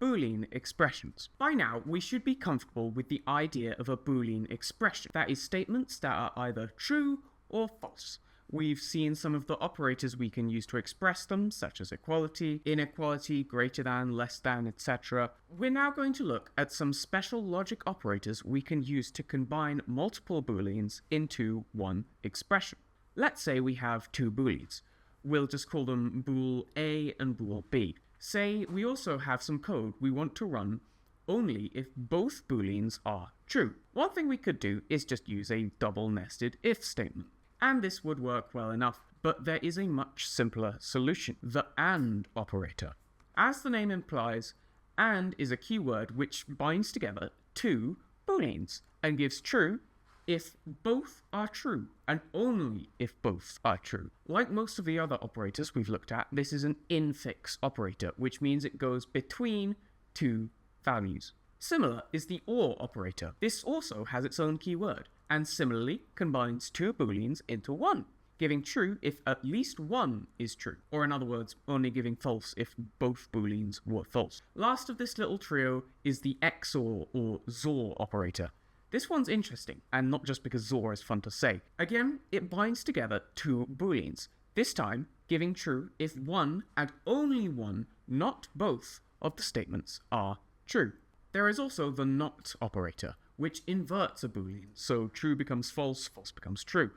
Boolean expressions. By now, we should be comfortable with the idea of a Boolean expression. That is, statements that are either true or false. We've seen some of the operators we can use to express them, such as equality, inequality, greater than, less than, etc. We're now going to look at some special logic operators we can use to combine multiple Booleans into one expression. Let's say we have two Booleans. We'll just call them bool A and bool B. Say we also have some code we want to run only if both Booleans are true. One thing we could do is just use a double-nested if statement. And this would work well enough, but there is a much simpler solution, the AND operator. As the name implies, AND is a keyword which binds together two Booleans and gives true if both are true, and only if both are true. Like most of the other operators we've looked at, this is an infix operator, which means it goes between two values. Similar is the OR operator. This also has its own keyword, and similarly combines two Booleans into one, giving true if at least one is true, or in other words, only giving false if both Booleans were false. Last of this little trio is the XOR or XOR operator. This one's interesting, and not just because XOR is fun to say. Again, it binds together two Booleans, this time giving true if one and only one, not both, of the statements are true. There is also the NOT operator, which inverts a Boolean, so true becomes false, false becomes true.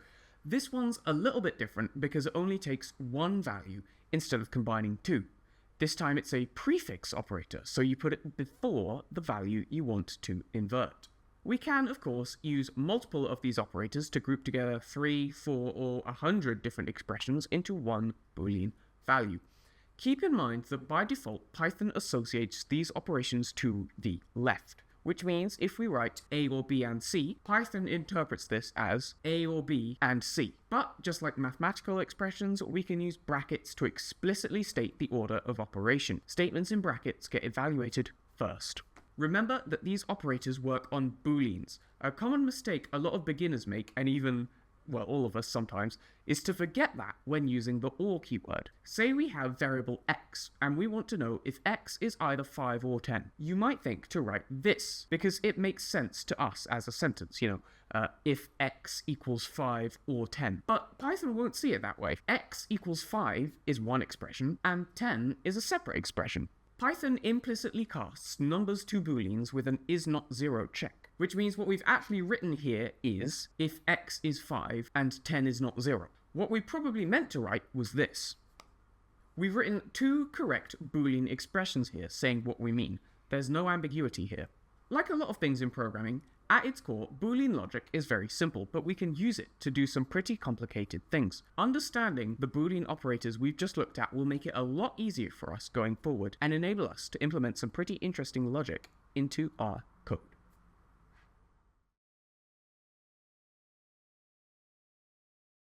This one's a little bit different because it only takes one value instead of combining two. This time it's a prefix operator, so you put it before the value you want to invert. We can, of course, use multiple of these operators to group together 3, 4, or 100 different expressions into one Boolean value. Keep in mind that by default, Python associates these operations to the left, which means if we write A or B and C, Python interprets this as A or B and C. But just like mathematical expressions, we can use brackets to explicitly state the order of operation. Statements in brackets get evaluated first. Remember that these operators work on Booleans. A common mistake a lot of beginners make, and even, well, all of us sometimes, is to forget that when using the OR keyword. Say we have variable x, and we want to know if x is either 5 or 10. You might think to write this, because it makes sense to us as a sentence, if x equals 5 or 10. But Python won't see it that way. X equals 5 is one expression, and 10 is a separate expression. Python implicitly casts numbers to Booleans with an is-not-0 check, which means what we've actually written here is if x is 5 and 10 is not 0. What we probably meant to write was this. We've written two correct Boolean expressions here saying what we mean. There's no ambiguity here. Like a lot of things in programming, at its core, Boolean logic is very simple, but we can use it to do some pretty complicated things. Understanding the Boolean operators we've just looked at will make it a lot easier for us going forward and enable us to implement some pretty interesting logic into our